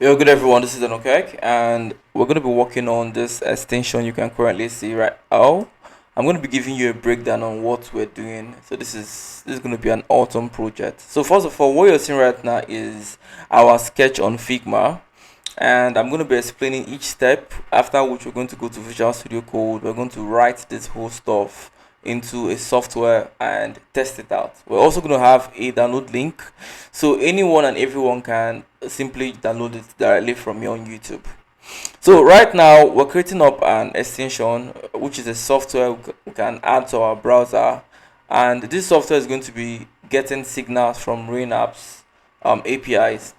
Yo, good everyone. This is Dannyokec, and we're going to be working on this extension you can currently see right now. I'm going to be giving you a breakdown on what we're doing. So this is going to be an autumn project. So first of all, what you're seeing right now is our sketch on Figma, and I'm going to be explaining each step. After which we're going to go to Visual Studio Code. We're going to write this whole stuff into a software and test it out. We're also going to have a download link so anyone and everyone can simply download it directly from here on YouTube. So right now we're creating up an extension which is a software we can add to our browser, and this software is going to be getting signals from Rain apps APIs.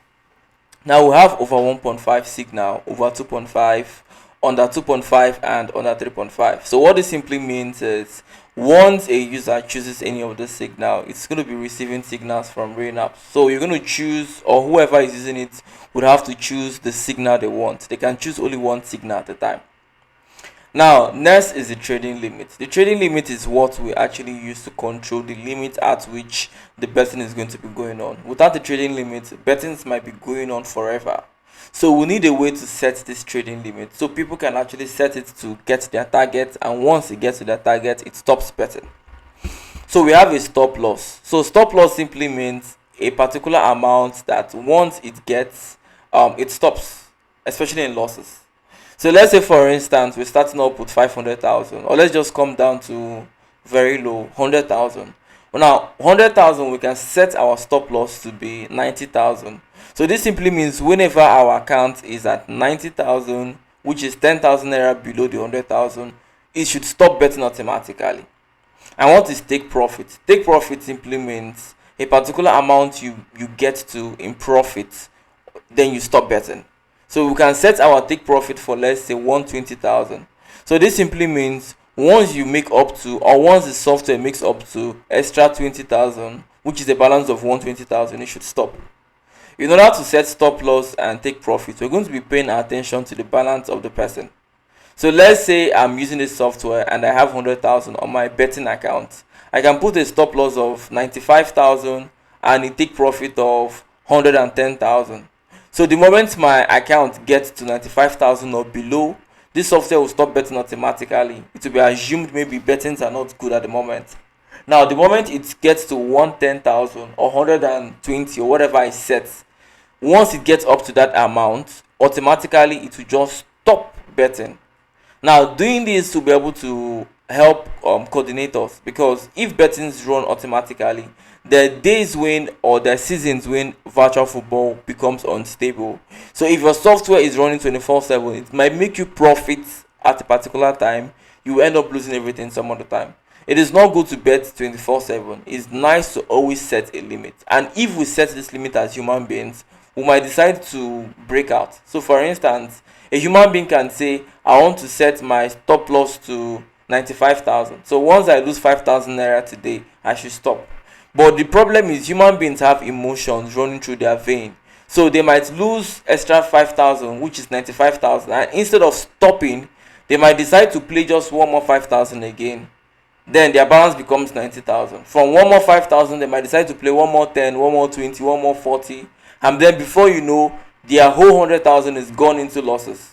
Now we have over 1.5 signal, over 2.5, under 2.5, and under 3.5. So what this simply means is once a user chooses any of the signal, it's going to be receiving signals from Rain apps. So you're going to choose, or whoever is using it would have to choose the signal they want. They can choose only one signal at a time. Now, next is the trading limit. The trading limit is what we actually use to control the limit at which the betting is going to be going on. Without the trading limit, bettings might be going on forever. So we need a way to set this trading limit so people can actually set it to get their target, and once it gets to their target, it stops betting. So we have a stop loss. So stop loss simply means a particular amount that once it gets, it stops, especially in losses. So let's say for instance we're starting up with 500,000, or let's just come down to very low 100,000. Well, now 100,000 we can set our stop loss to be 90,000. So this simply means whenever our account is at 90,000, which is 10,000 naira below the 100,000, it should stop betting automatically. And what is take profit? Take profit simply means a particular amount you get to in profit, then you stop betting. So we can set our take profit for, let's say, 120,000. So this simply means once you make up to, or once the software makes up to extra 20,000, which is a balance of 120,000, it should stop. In order to set stop loss and take profit, we're going to be paying attention to the balance of the person. So let's say I'm using this software and I have 100,000 on my betting account. I can put a stop loss of 95,000 and a take profit of 110,000. So the moment my account gets to 95,000 or below, this software will stop betting automatically. It will be assumed maybe bettings are not good at the moment. Now the moment it gets to 110,000 or 120 or whatever I set, once it gets up to that amount, automatically it will just stop betting. Now doing this will be able to help coordinators, because if bettings run automatically, there are days when, or there are seasons when virtual football becomes unstable. So if your software is running 24/7, it might make you profit at a particular time, you will end up losing everything some other time. It is not good to bet 24/7. It's nice to always set a limit, and if we set this limit as human beings, we might decide to break out. So for instance, a human being can say, I want to set my stop loss to 95,000. So once I lose 5,000 naira today, I should stop. But the problem is human beings have emotions running through their vein. So they might lose extra 5,000, which is 95,000, and instead of stopping, they might decide to play just one more 5,000 again. Then their balance becomes 90,000. From one more 5,000, they might decide to play one more 10, one more 20, one more 40, and then before you know, their whole 100,000 is gone into losses.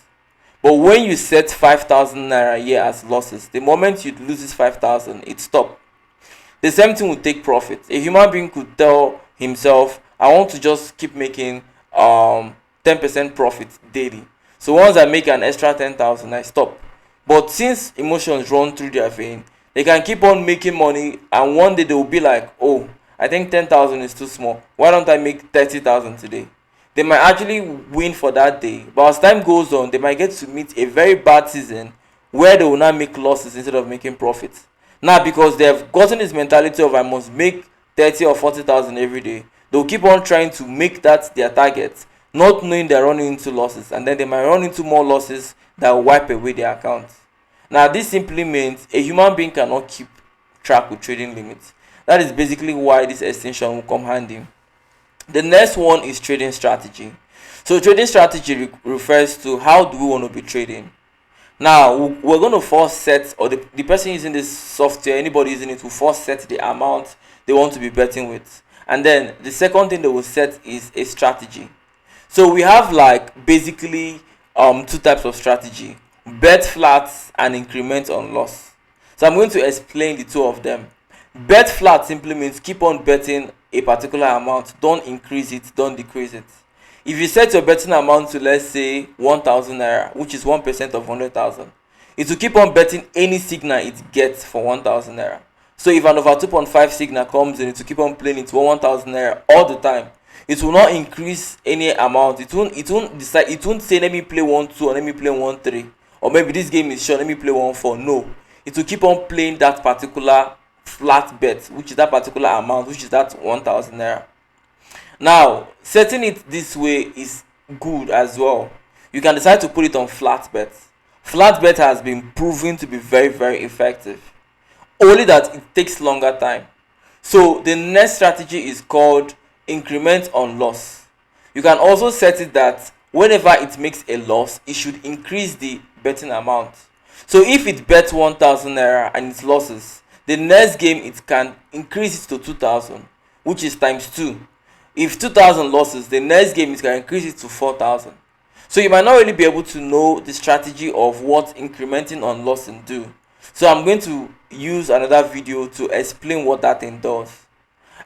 But when you set 5,000 naira a year as losses, the moment you lose this 5,000, it stops. The same thing would take profit. A human being could tell himself, I want to just keep making 10% profit daily. So once I make an extra 10,000, I stop. But since emotions run through their vein, they can keep on making money, and one day they will be like, oh, I think 10,000 is too small. Why don't I make 30,000 today? They might actually win for that day, but as time goes on, they might get to meet a very bad season where they will now make losses instead of making profits. Now, because they have gotten this mentality of I must make 30 or 40,000 every day, they'll keep on trying to make that their target, not knowing they're running into losses, and then they might run into more losses that will wipe away their accounts. Now this simply means a human being cannot keep track with trading limits. That is basically why this extension will come handy. The next one is trading strategy. So trading strategy refers to how do we want to be trading. Now we're going to first set, or the person using this software, anybody using it, will first set the amount they want to be betting with, and then the second thing they will set is a strategy. So we have like basically two types of strategy: bet flat and increment on loss. So I'm going to explain the two of them. Bet flat simply means keep on betting a particular amount, don't increase it, don't decrease it. If you set your betting amount to, let's say, 1000 naira, which is 1% of 100,000, it will keep on betting any signal it gets for 1000 naira. So if an over 2.5 signal comes in, it will keep on playing it for 1000 naira all the time. It will not increase any amount. It won't decide, it won't say let me play 1-2 or let me play 1-3, or maybe this game is short, let me play 1-4. No, it will keep on playing that particular flat bet, which is that particular amount, which is that 1000 naira. Now, setting it this way is good as well. You can decide to put it on flat bet. Flat bet has been proven to be very, very effective, only that it takes longer time. So the next strategy is called increment on loss. You can also set it that whenever it makes a loss, it should increase the betting amount. So if it bets 1000 naira and it losses, the next game it can increase it to 2000, which is times 2. If 2000 losses, the next game it can increase it to 4000. So you might not really be able to know the strategy of what incrementing on lossing do. So I'm going to use another video to explain what that thing does.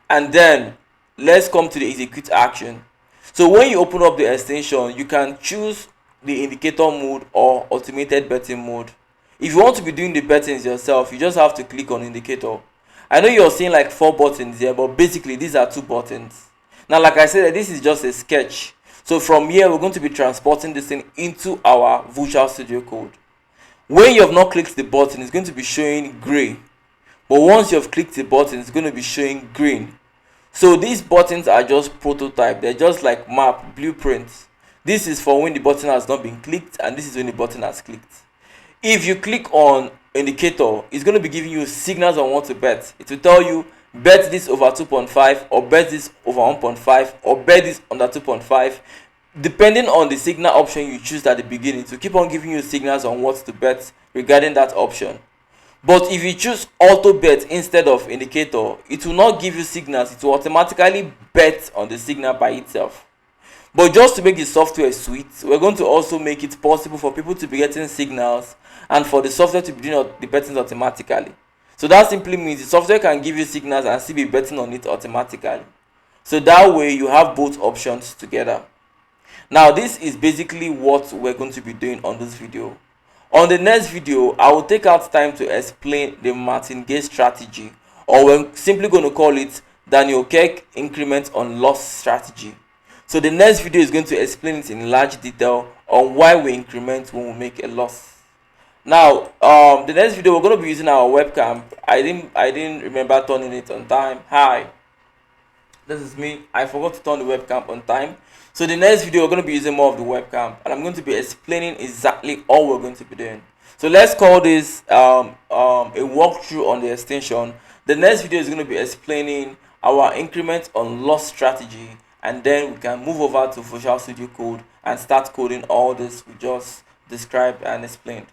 And then let's come to the execute action. So when you open up the extension, you can choose the indicator mode or automated betting mode. If you want to be doing the bettings yourself, you just have to click on indicator. I know you're seeing like 4 buttons here, but basically these are 2 buttons. Now, like I said, this is just a sketch. So from here, we're going to be transporting this thing into our Visual Studio Code. When you have not clicked the button, it's going to be showing gray. But once you have clicked the button, it's going to be showing green. So these buttons are just prototype. They're just like map, blueprints. This is for when the button has not been clicked, and this is when the button has clicked. If you click on indicator, it's going to be giving you signals on what to bet. It will tell you bet this over 2.5, or bet this over 1.5, or bet this under 2.5, depending on the signal option you choose at the beginning, to keep on giving you signals on what to bet regarding that option. But if you choose auto bet instead of indicator, it will not give you signals. It will automatically bet on the signal by itself. But just to make the software sweet, we're going to also make it possible for people to be getting signals and for the software to be doing the betting automatically. So that simply means the software can give you signals and still be betting on it automatically. So that way you have both options together. Now this is basically what we're going to be doing on this video. On the next video, I will take out time to explain the martingale strategy, or we're simply going to call it Dannyokec increment on loss strategy. So the next video is going to explain it in large detail on why we increment when we make a loss. Now, the next video we're going to be using our webcam. I didn't remember turning it on time. Hi, this is me. I forgot to turn the webcam on time. So the next video we're going to be using more of the webcam, and I'm going to be explaining exactly all we're going to be doing. So let's call this a walkthrough on the extension. The next video is going to be explaining our increment on loss strategy, and then we can move over to Visual Studio Code and start coding all this we just described and explained.